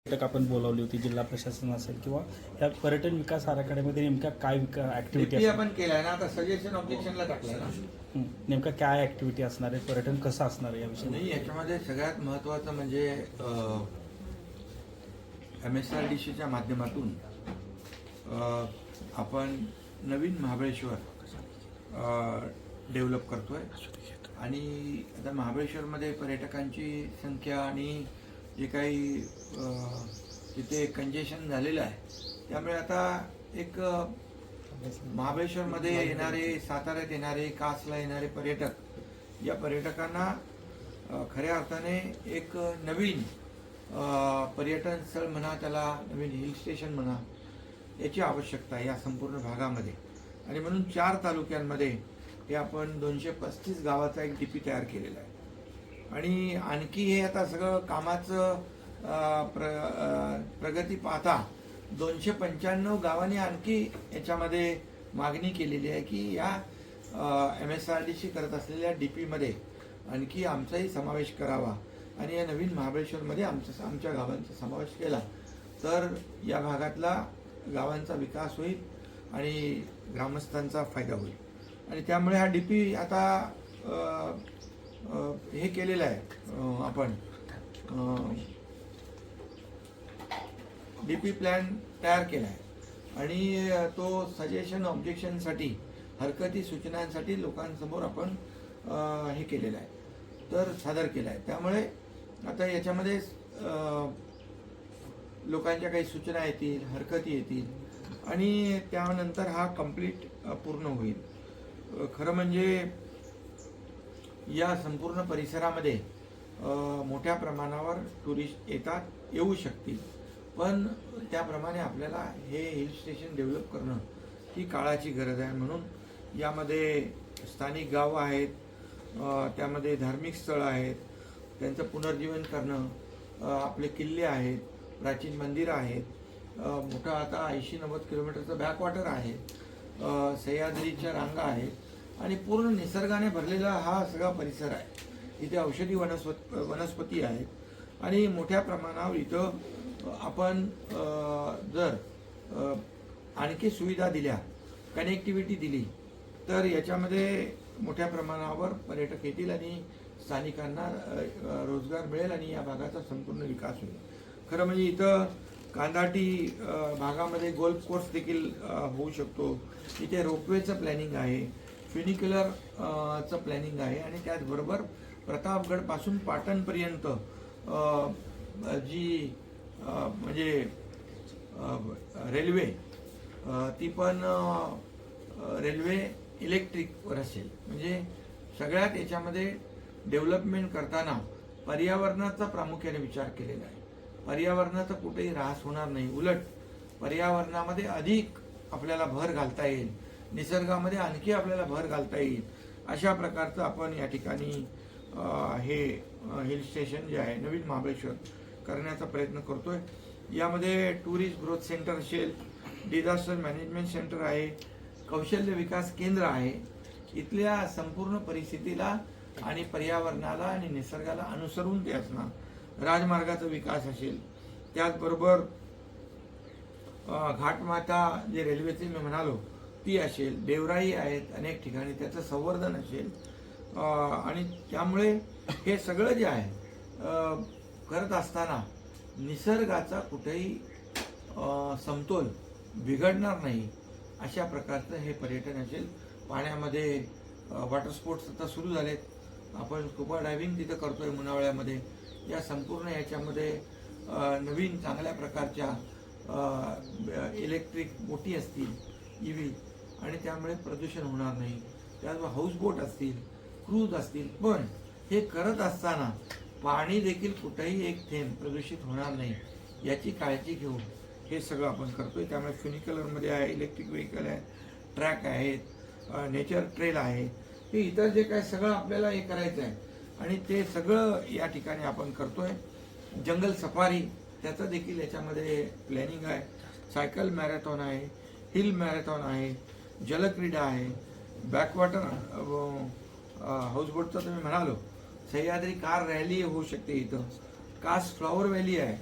बैठक आपण बोलावली होती, जिल्हा प्रशासन असेल किंवा या पर्यटन विकास आराखड्यामध्ये नेमक्या काय ऍक्टिव्हिटी आपण केलाय ना, आता सजेशन ऑब्जेक्शनला टाकलंय ना. नेमका काय ऍक्टिव्हिटी असणार आहे, पर्यटन कसं असणार आहे याविषयी? नाही, याच्यामध्ये सगळ्यात महत्त्वाचं म्हणजे MSRDCच्या माध्यमातून आपण नवीन महाबळेश्वर डेव्हलप करतोय. आणि आता महाबळेश्वरमध्ये पर्यटकांची संख्या आणि जे काही तिथे कंजेशन झालेलं आहे, त्यामुळे आता एक महाबळेश्वरमध्ये येणारे, साताऱ्यात येणारे, कासला येणारे पर्यटक, या पर्यटकांना खऱ्या अर्थाने एक नवीन पर्यटन स्थळ म्हणा, त्याला नवीन हिल स्टेशन म्हणा, याची आवश्यकता आहे या संपूर्ण भागामध्ये. आणि म्हणून 4 तालुक्यांमध्ये हे आपण 235 गावाचा एक DP तयार केलेला आहे. आणि आणखी हे आता सगळं कामाचं प्रगती पाहता 295 गावांनी आणखी याच्यामध्ये मागणी केलेली आहे की या MSRDC करत असलेल्या DPमध्ये आणखी आमचाही समावेश करावा आणि या नवीन महाबळेश्वरमध्ये आमच्या गावांचा समावेश केला तर या भागातला गावांचा विकास होईल आणि ग्रामस्थांचा फायदा होईल. आणि त्यामुळे हा DP आता हे केलेलं आहे, आपण DP प्लॅन तयार केला आहे आणि तो सजेशन ऑब्जेक्शनसाठी, हरकती सूचनांसाठी लोकांसमोर आपण हे केलेलं आहे, तर सादर केला आहे. त्यामुळे आता याच्यामध्ये लोकांच्या काही सूचना येतील, हरकती येतील आणि त्यानंतर हा कंप्लीट पूर्ण होईल. खरं म्हणजे या संपूर्ण परिसरामध्ये मोठ्या प्रमाणावर टुरिस्ट येऊ शकतील, पण त्याप्रमाणे आपल्याला हे हिल स्टेशन डेव्हलप करणं ही काळाची गरज आहे. म्हणून यामध्ये स्थानिक गावं आहेत, त्यामध्ये धार्मिक स्थळं आहेत, त्यांचं पुनर्जीवन करणं, आपले किल्ले आहेत, प्राचीन मंदिरं आहेत, मोठा आता 80-90 किलोमीटरचं बॅकवॉटर आहे, सह्याद्रीच्या रांगा आहेत आणि पूर्ण निसर्गाने भरलेला हा सगळा परिसर आहे. इथे औषधी वनस्पती आहेत आणि मोठ्या प्रमाणावर इथं आपण जर आणखी सुविधा दिल्या, कनेक्टिव्हिटी दिली तर याच्यामध्ये मोठ्या प्रमाणावर पर्यटक येतील आणि स्थानिकांना रोजगार मिळेल आणि या भागाचा संपूर्ण विकास होईल. खरं म्हणजे इथं कांदाटी भागामध्ये गोल्फ कोर्स देखील होऊ शकतो. इथे रोपवेचं प्लॅनिंग आहे, फ्युनिक्युलरचं प्लॅनिंग आहे आणि त्याचबरोबर प्रतापगडपासून पाटणपर्यंत जी म्हणजे रेल्वे, ती पण रेल्वे इलेक्ट्रिकवर असेल. म्हणजे सगळ्यात याच्यामध्ये डेव्हलपमेंट करताना पर्यावरणाचा प्रामुख्याने विचार केलेला आहे. पर्यावरणाचा कुठेही ऱ्हास होणार नाही, उलट पर्यावरणामध्ये अधिक आपल्याला भर घालता येईल, निसर्गामध्ये आणखी आपल्याला भर घालता येईल, अशा प्रकारचं आपण या ठिकाणी हे हिल स्टेशन जे आहे नवीन महाबळेश्वर करण्याचा प्रयत्न करतोय. यामध्ये टुरिस्ट ग्रोथ सेंटर असेल, डिझास्टर मॅनेजमेंट सेंटर आहे, कौशल्य विकास केंद्र आहे. इथल्या संपूर्ण परिस्थितीला आणि पर्यावरणाला आणि निसर्गाला अनुसरून ते असणार. राजमार्गाचा विकास असेल, त्याचबरोबर घाटमाता जे रेल्वेचे मी म्हणालो ती असेल, देवराई आहेत अनेक ठिकाणी, त्याचं संवर्धन असेल. आणि त्यामुळे हे सगळं जे आहे करत असताना निसर्गाचा कुठेही समतोल बिघडणार नाही अशा प्रकारचं हे पर्यटन असेल. पाण्यामध्ये वॉटर स्पोर्ट्स आता सुरू झालेत, आपण स्कुबा डायव्हिंग तिथं करतोय मुनावळ्यामध्ये. या संपूर्ण याच्यामध्ये नवीन चांगल्या प्रकारच्या इलेक्ट्रिक बोटी असतील, EV, आणि त्यामुळे प्रदूषण होणार नाही. त्याचबरोबर हाऊसबोट असतील, क्रूज असतील. पण हे करत असताना पाणी देखील कुठेही एक थेंब प्रदूषित होणार नाही याची काळजी घेऊन हे सगळं आपण करतोय. त्यामुळे फ्युनिक्युलरमध्ये आहे, इलेक्ट्रिक व्हेकल आहे, ट्रॅक आहेत, नेचर ट्रेल आहे, हे इतर जे काय सगळं आपल्याला हे करायचं आहे आणि ते सगळं या ठिकाणी आपण करतोय. जंगल सफारी त्याचं देखील याच्यामध्ये प्लॅनिंग आहे. सायकल मॅरेथॉन आहे, हिल मॅरेथॉन आहे, जलक्रीडा आहे, बॅकवॉटर हाऊसबोटचं तुम्ही म्हणालो, सह्याद्री कार रॅली होऊ शकते इथं, कास फ्लॉवर व्हॅली आहे,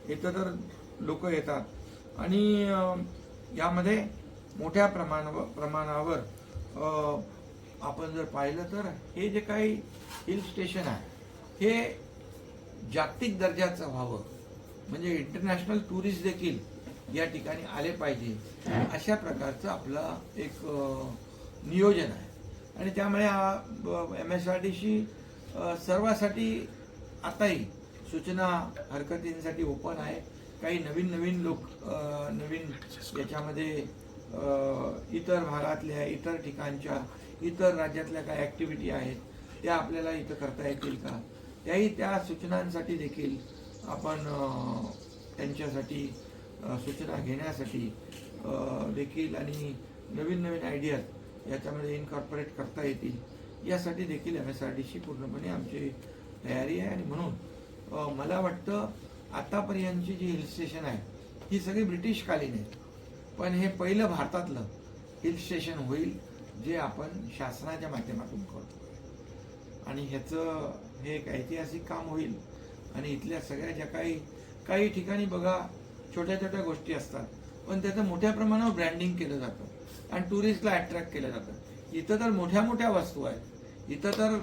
इथं तर लोक येतात आणि यामध्ये मोठ्या प्रमाणावर आपण जर पाहिलं तर हे जे काही हिल स्टेशन आहे हे जागतिक दर्जाचं व्हावं, म्हणजे इंटरनॅशनल टुरिस्ट देखील या ठिकाणी आले पाहिजे, अशा प्रकारचं आपलं एक नियोजन आहे. आणि त्यामुळे हा MSRDC सर्वांसाठी आताही सूचना हरकतींसाठी ओपन आहे. काही नवीन लोक नवीन याच्यामध्ये इतर भागातल्या, इतर ठिकाणच्या, इतर राज्यातल्या काही ॲक्टिव्हिटी आहेत त्या आपल्याला इथं करता येतील का, त्या सूचनांसाठी देखील आपण त्यांच्यासाठी सूचना घेण्यासाठी देखील आणि नवीन आयडियाज याच्यामध्ये इनकॉर्पोरेट करता येतील यासाठी देखील MSRDC पूर्णपणे आमची तयारी आहे. आणि म्हणून मला वाटतं आतापर्यंतची जी हिल स्टेशन आहे ही सगळी ब्रिटिशकालीन आहेत, पण हे पहिलं भारतातलं हिल स्टेशन होईल जे आपण शासनाच्या माध्यमातून करतो आणि ह्याचं हे एक ऐतिहासिक काम होईल. आणि इथल्या सगळ्या ज्या काही ठिकाणी बघा छोट्या गोष्टी असतात, पण त्याचं मोठ्या प्रमाणावर ब्रँडिंग केलं जातं आणि टुरिस्टला अट्रॅक्ट केलं जातं. इथं तर मोठ्या वस्तू आहेत, इथं तर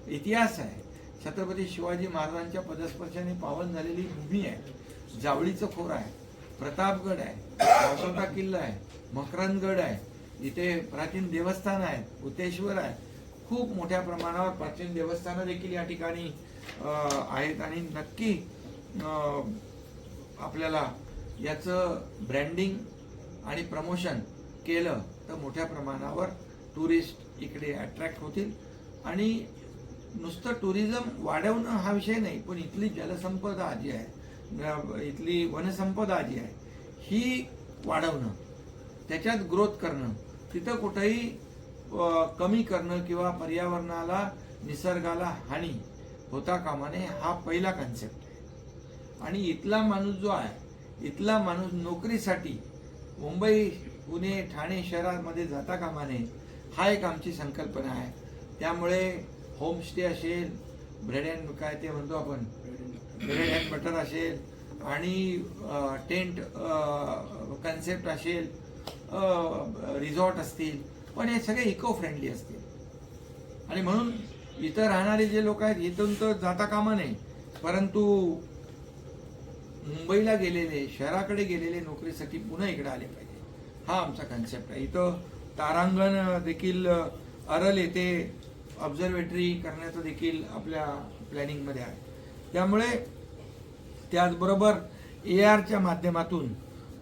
इतिहास आहे. छत्रपती शिवाजी महाराजांच्या पदस्पर्शाने पावन झालेली भूमी आहे, जावळीचं खोर आहे, प्रतापगड आहे, वासोटा किल्ला आहे, मकरंदगड आहे, इथे प्राचीन देवस्थान आहे, भूतेश्वर आहे. खूप मोठ्या प्रमाणावर प्राचीन देवस्थानं देखील या ठिकाणी आहेत आणि नक्की आपल्याला याचं ब्रँडिंग आणि प्रमोशन केलं तर मोठ्या प्रमाणावर टुरिस्ट इकडे अट्रॅक्ट होतील. आणि नुसतं टुरिझम वाढवणं हा विषय नाही, पण इथली जलसंपदा जी आहे, इथली वनसंपदा जी आहे ही वाढवणं, त्याच्यात ग्रोथ करणं, तिथं कुठेही कमी करणं किंवा पर्यावरणाला, निसर्गाला हानी होता कामा नये, हा पहिला कन्सेप्ट आहे. आणि इथला माणूस जो आहे, इथला माणूस नोकरीसाठी मुंबई, पुणे, ठाणे शहरामध्ये जाता कामा नये, हा एक आमची संकल्पना आहे. त्यामुळे होमस्टे असेल, ब्रेड अँड काय ते म्हणतो आपण ब्रेड अँड बटर असेल आणि टेंट कन्सेप्ट असेल, रिसॉर्ट असतील, पण हे सगळे इको फ्रेंडली असतील. आणि म्हणून इथं राहणारे जे लोक आहेत इथून तर जाता कामा नये, परंतु मुंबईला गेलेले, शहराकडे गेलेले नोकरीसाठी पुन्हा इकडे आले पाहिजे, हा आमचा कन्सेप्ट आहे. इथं तारांगण देखील अरल येथे ऑब्झर्वेटरी करण्याचं देखील आपल्या प्लॅनिंगमध्ये आहे. त्यामुळे त्याचबरोबर ARच्या माध्यमातून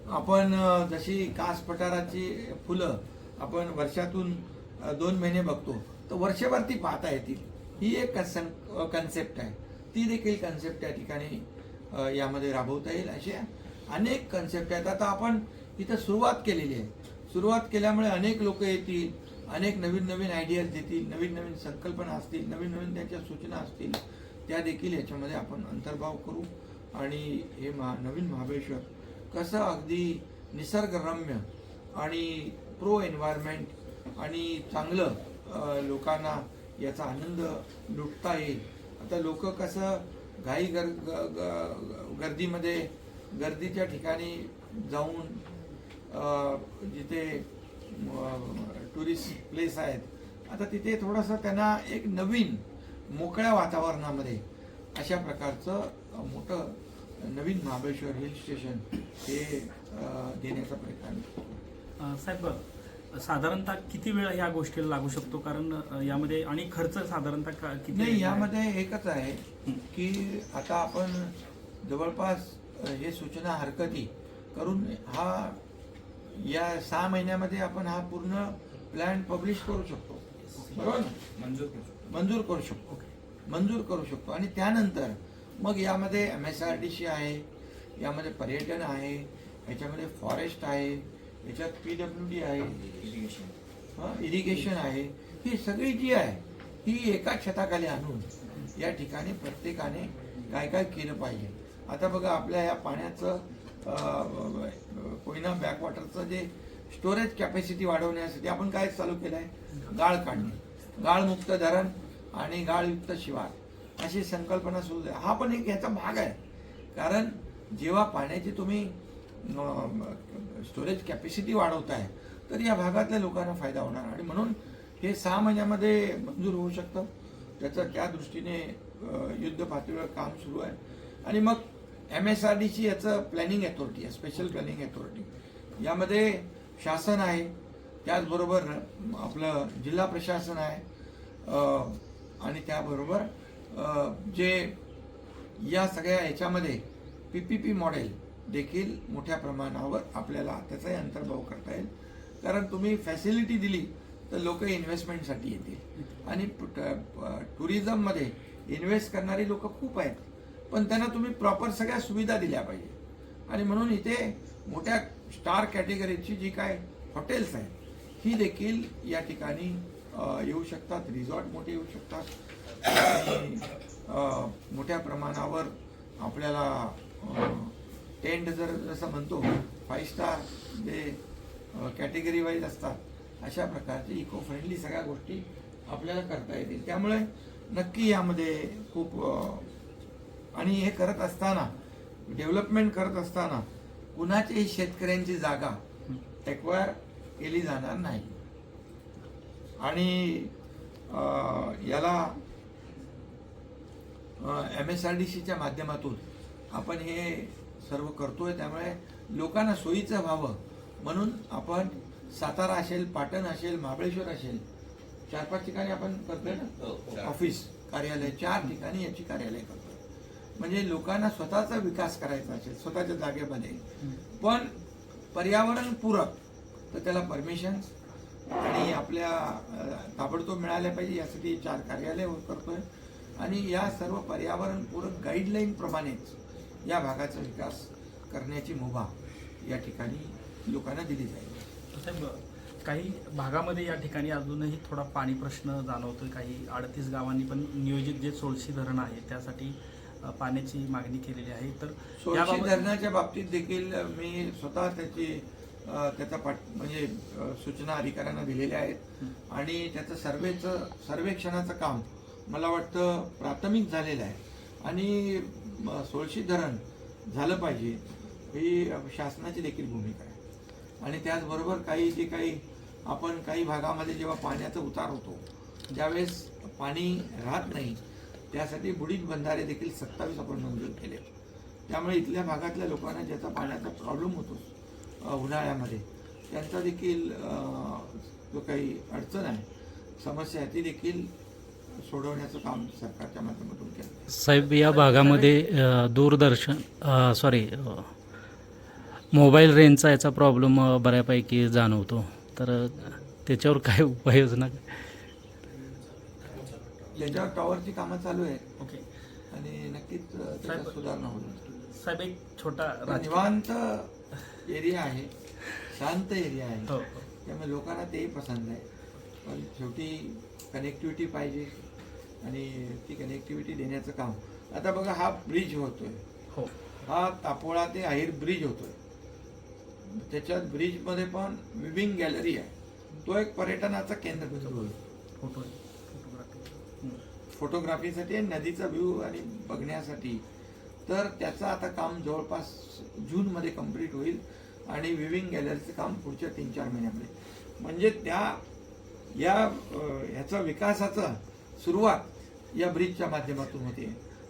आपण जशी कास पठाराची फुलं आपण वर्षातून 2 महिने बघतो, तर वर्षभर ती पाहता येतील, ही एक कन्सेप्ट आहे. ती देखील कन्सेप्ट त्या ठिकाणी यामध्ये राबवता येईल. अशा अनेक कन्सेप्ट आहेत. आता आपण इथं सुरुवात केलेली आहे. सुरुवात केल्यामुळे अनेक लोक येतील, अनेक नवीन आयडियाज देतील, नवीन संकल्पना असतील, नवीन त्यांच्या सूचना असतील, त्या देखील याच्यामध्ये आपण अंतर्भाव करू. आणि हे नवीन महाबळेश्वर कसं अगदी निसर्गरम्य आणि प्रो एन्व्हायरमेंट आणि चांगलं लोकांना याचा आनंद लुटता येईल. आता लोक कसं घाई गर्दीच्या ठिकाणी जाऊन जिथे टुरिस्ट प्लेस आहेत, आता तिथे थोडंसं त्यांना एक नवीन मोकळ्या वातावरणामध्ये अशा प्रकारचं मोठं नवीन महाबळेश्वर हिल स्टेशन हे देण्याचा प्रयत्न आहे. साहेब, साधारणतः किती वेळ या गोष्टीला लागू शकतो? कारण यामध्ये आणि खर्च साधारणतः किती? नाही, यामध्ये एकच आहे की आता आपण जवळपास हे सूचना हरकती करून या 6 महिन्यामध्ये आपण हा पूर्ण प्लॅन पब्लिश करू शकतो, बरोबर? मंजूर करू शकतो. आणि त्यानंतर मग यामध्ये MSRDC आहे, यामध्ये पर्यटन आहे, याच्यामध्ये फॉरेस्ट आहे, याच्यात PWD आहे, इरिगेशन आहे. ही सगळी जी आहे ही एका छताखाली आणून या ठिकाणी प्रत्येकाने काय केलं पाहिजे. आता बघा, आपल्या या पाण्याचं कोयना बॅकवॉटरचं जे स्टोरेज कॅपॅसिटी वाढवण्यासाठी आपण काय चालू केलं आहे? गाळ काढणे, गाळमुक्त धरण आणि गाळयुक्त शिवार अशी संकल्पना सुरू आहे. हा पण एक याचा भाग आहे. कारण जेव्हा पाण्याची तुम्ही स्टोरेज कॅपॅसिटी वाढवताय तर या भागातल्या लोकांना फायदा होणार आणि म्हणून हे 6 महिन्यामध्ये मंजूर होऊ शकतं. त्याचं त्या दृष्टीने युद्ध पातळीवर काम सुरू आहे. आणि मग MSRDC याचं प्लॅनिंग अथॉरिटी आहे, स्पेशल प्लॅनिंग अथॉरिटी. यामध्ये शासन आहे, त्याचबरोबर आपलं जिल्हा प्रशासन आहे आणि त्याबरोबर जे या सगळ्या याच्यामध्ये PPP मॉडेल देखील मोठ्या प्रमाणावर आपल्याला त्याचाही अंतर्भाव करता येईल. कारण तुम्ही फॅसिलिटी दिली तर लोक इन्व्हेस्टमेंटसाठी येतील आणि टुरिझममध्ये इन्व्हेस्ट करणारी लोक खूप आहेत, पण त्यांना तुम्ही प्रॉपर सगळ्या सुविधा दिल्या पाहिजे. आणि म्हणून इथे मोठ्या स्टार कॅटेगरीची जी काय हॉटेल्स आहेत ही देखील या ठिकाणी येऊ शकतात, रिसॉर्ट मोठे येऊ शकतात आणि मोठ्या प्रमाणावर आपल्याला टेंट जसं म्हणतो 5 स्टार जे कॅटेगरी वाईज असतात अशा प्रकारचे इको फ्रेंडली सगळ्या गोष्टी आपल्याला करता येतील. त्यामुळे नक्की यामध्ये खूप आणि हे करत असताना डेव्हलपमेंट करत असताना कुणाच्याही शेतकऱ्यांची जागा एक्वायर केली जाणार नाही. आणि याला MSRDCच्या माध्यमातून आपण हे सर्व करतोय. त्यामुळे लोकांना सोयीचं व्हावं म्हणून आपण सातारा असेल, पाटण असेल, महाबळेश्वर असेल 4-5 ठिकाणी आपण करतोय ना ऑफिस कार्यालय, 4 ठिकाणी याची कार्यालय करतोय. म्हणजे लोकांना स्वतःचा विकास करायचा असेल स्वतःच्या जागेमध्ये पण पर्यावरण पूरक, तर त्याला परमिशन आणि आपल्या ताबडतोब मिळाल्या पाहिजे यासाठी 4 कार्यालय करतोय. आणि या सर्व पर्यावरण पूरक गाईडलाईन प्रमाणेच या भागाचा विकास करण्याची मुभा या ठिकाणी लोकांना दिली जाईल. साहेब, काही भागामध्ये या ठिकाणी अजूनही थोडा पाणी प्रश्न जाणवतोय. काही 38 गावांनी पण नियोजित जे सोळशी धरण आहे त्यासाठी पाण्याची मागणी केलेली आहे. तर सोळशी धरणाच्या बाबतीत देखील मी स्वतः त्याचा म्हणजे सूचना अधिकाऱ्यांना दिलेल्या आहेत आणि त्याचं सर्वेक्षणाचं काम मला वाटतं प्राथमिक झालेलं आहे. आणि सोळशी धरण झालं पाहिजे ही शासनाची देखील भूमिका आहे. आणि त्याचबरोबर काही भागामध्ये जेव्हा पाण्याचा उतार होतो त्यावेळेस पाणी राहत नाही, त्यासाठी बुडीत बंधारे देखील 27 आपण मंजूर केले. त्यामुळे इथल्या भागातल्या लोकांना ज्याचा पाण्याचा प्रॉब्लेम होतो उन्हाळ्यामध्ये त्यांचा देखील जो काही अडचण आहे, समस्या आहे, ती देखील सोडवण्याचं काम सरकारच्या माध्यमातून केलं. साहेब, या भागामध्ये मोबाईल रेंजचा याचा प्रॉब्लेम बऱ्यापैकी जाणवतो, तर त्याच्यावर काय उपाययोजना? त्याच्यावर टॉवरची कामं चालू आहेत. ओके आणि नक्कीच त्याच्यात सुधारणा होईल. साहेब, एक छोटा निवांत एरिया आहे, शांत एरिया आहे, हो त्यामुळे लोकांना तेही पसंत आहे. पण शेवटी कनेक्टिव्हिटी पाहिजे आणि ती कनेक्टिव्हिटी देण्याचं काम. आता बघा, हा ब्रिज होतोय, हो, हा तापोळा ते अहिर ब्रिज होतोय. त्याच्यात ब्रिजमध्ये पण विविंग गॅलरी आहे, तो एक पर्यटनाचा केंद्रबिंदू होईल. फोटोग्राफीसाठी नदीचा व्ह्यू आणि बघण्यासाठी. तर त्याचं आता काम जवळपास जूनमध्ये कंप्लीट होईल आणि विविंग गॅलरीचं काम पुढच्या 3-4 महिन्यामध्ये. म्हणजे ह्याचा विकासाचा सुरुवात या ब्रिजच्या माध्यमातून होते.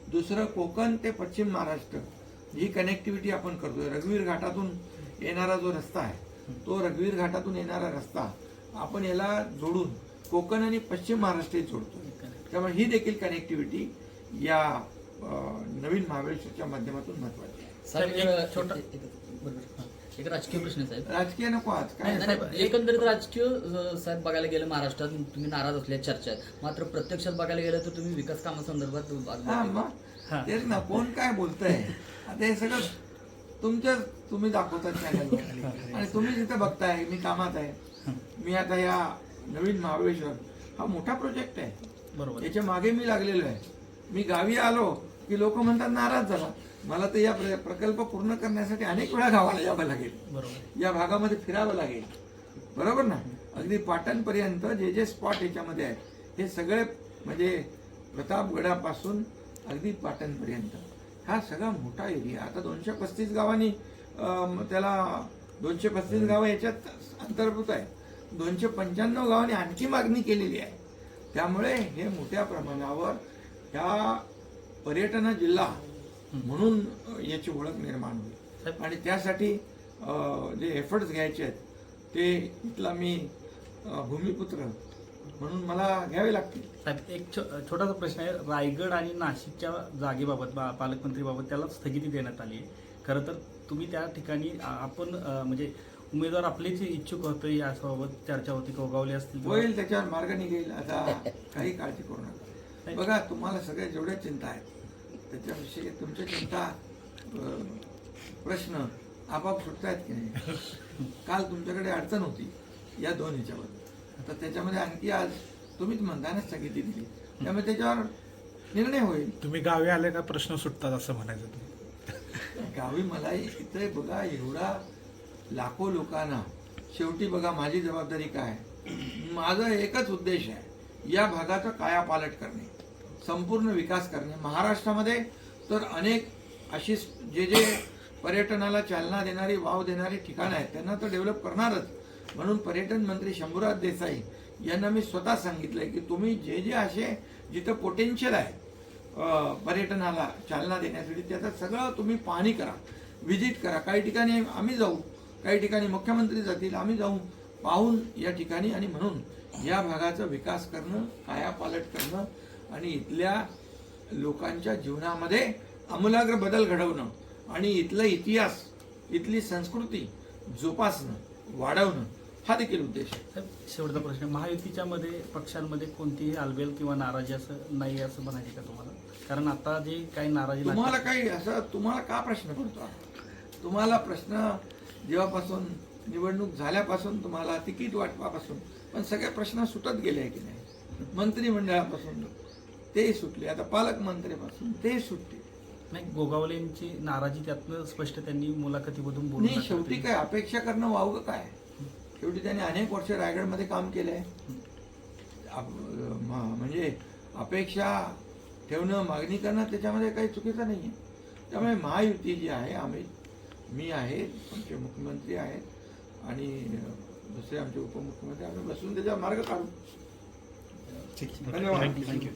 दुसरं, कोकण ते पश्चिम महाराष्ट्र ही कनेक्टिव्हिटी आपण करतोय. रघुवीर घाटातून येणारा जो रस्ता आहे तो रघुवीर घाटातून येणारा रस्ता आपण याला जोडून कोकण आणि पश्चिम महाराष्ट्र जोडतो. त्यामुळे ही देखील कनेक्टिव्हिटी या नवीन महाबळेश्वरच्या माध्यमातून महत्वाची आहे. एक राजकीय प्रश्न आहे साहेब. राजकीय नको आज काय नाही, एकंदरीत राजकीय साहेब बघायला गेलं महाराष्ट्रात तुम्ही नाराज असल्याची चर्चा आहे. मात्र प्रत्यक्षात बघायला गेलं तर तुम्ही विकास कामासंदर्भात तेच ना, कोण काय बोलतंय आता हे सगळं तुम्ही दाखवतात चॅनलवर आणि तुम्ही जिथे बघताय. मी कामात आहे. मी आता या नवीन महाबळेश्वर हा मोठा प्रोजेक्ट आहे, बरोबर, याच्या मागे मी लागलेलो आहे. मी गावी आलो की लोक म्हणतात नाराज झाला. मला तर या प्रकल्प पूर्ण करण्यासाठी अनेक वेळा गावाला यावं लागेल, बरोबर, या भागामध्ये फिरावं लागेल, बरोबर ना. अगदी पाटणपर्यंत जे स्पॉट याच्यामध्ये आहेत हे सगळे म्हणजे प्रतापगडापासून अगदी पाटणपर्यंत हा सगळा मोठा एरिया. आता 235 गावांनी त्याला 235 गावं याच्यात अंतर्भूत आहे. 295 गावांनी आणखी मागणी केलेली आहे. त्यामुळे हे मोठ्या प्रमाणावर ह्या पर्यटन जिल्हा म्हणून याची ओळख निर्माण होईल. आणि त्यासाठी जे एफर्ट्स घ्यायचे आहेत ते इथला मी भूमिपुत्र म्हणून मला घ्यावे लागतील. साहेब, एक छोटासा प्रश्न आहे. रायगड आणि नाशिकच्या जागेबाबत पालकमंत्रीबाबत त्याला स्थगिती देण्यात आली आहे. खरं तर तुम्ही त्या ठिकाणी आपण म्हणजे उमेदवार आपलेच इच्छुक होते याबाबत चर्चा होती, कोगावले असतील किंवा- होईल, त्याच्यावर मार्ग निघेल. आता काही काळजी करू नका. बघा, तुम्हाला सगळ्या जेवढ्या चिंता आहेत त्याच्याविषयी तुमच्या चिंता प्रश्न आपाप सुटतायत की नाही. काल तुमच्याकडे अडचण होती या 2 ह्याच्यावर, तर त्याच्यामध्ये आणखी आज तुम्हीच म्हणता ना स्थगिती दिली, त्यामुळे त्याच्यावर निर्णय होईल. तुम्ही गावी आले का प्रश्न सुटतात असं म्हणायचं तुम्ही? गावी मला इथे बघा एवढा लाखो लोकांना, शेवटी बघा माझी जबाबदारी काय. माझा एकच उद्देश आहे, या भागाचा कायापालट करणे, संपूर्ण विकास करणे. महाराष्ट्रामध्ये तर अनेक अशी जे पर्यटनाला चालना देणारी, वाव देणारी ठिकाणं आहेत, त्यांना तर डेव्हलप करणारच. म्हणून पर्यटन मंत्री शंभूराज देसाई यांना मी स्वतः सांगितलंय की तुम्ही जे असे जिथं पोटेन्शियल आहे पर्यटनाला चालना देण्यासाठी त्याचं सगळं तुम्ही पाहणी करा, व्हिजिट करा. काही ठिकाणी आम्ही जाऊ, काही ठिकाणी मुख्यमंत्री जातील, आम्ही जाऊन पाहून या ठिकाणी. आणि म्हणून या भागाचा विकास करणं, कायापालट करणं आणि इथल्या लोकांच्या जीवनामध्ये आमूलाग्र बदल घडवणं आणि इथला इतिहास, इथली संस्कृती जोपासणं, वाढवणं हा देखील उद्देश आहे. साहेब, शेवटचा प्रश्न. महायुतीच्या मध्ये पक्षांमध्ये कोणतीही आलबेल किंवा नाराजी असं नाही असं म्हणायचे का तुम्हाला? कारण आता जे काही नाराजी तुम्हाला काही असं तुम्हाला का प्रश्न पडतो? तुम्हाला प्रश्न जेव्हापासून निवडणूक झाल्यापासून तुम्हाला तिकीट वाटपापासून पण सगळे प्रश्न सुटत गेले आहे की नाही. मंत्रिमंडळापासून ते सुटले, आता पालकमंत्र्यापासून ते सुटले नाही. गोगावलेंची नाराजी त्यातनं स्पष्ट त्यांनी मुलाखतीमधून नाही. बोलून शेवटी काय अपेक्षा करणं वावगं काय. शेवटी त्यांनी अनेक वर्ष रायगडमध्ये काम केलंय. म्हणजे अपेक्षा ठेवणं, मागणी करणं त्याच्यामध्ये काही चुकीचं नाही आहे. त्यामुळे महायुती जी आहे, मी आहे, आमचे मुख्यमंत्री आहेत आणि दुसरे आमचे उपमुख्यमंत्री, आम्ही बसून त्याचा मार्ग काढू. ठीक आहे. धन्यवाद. थँक्यू.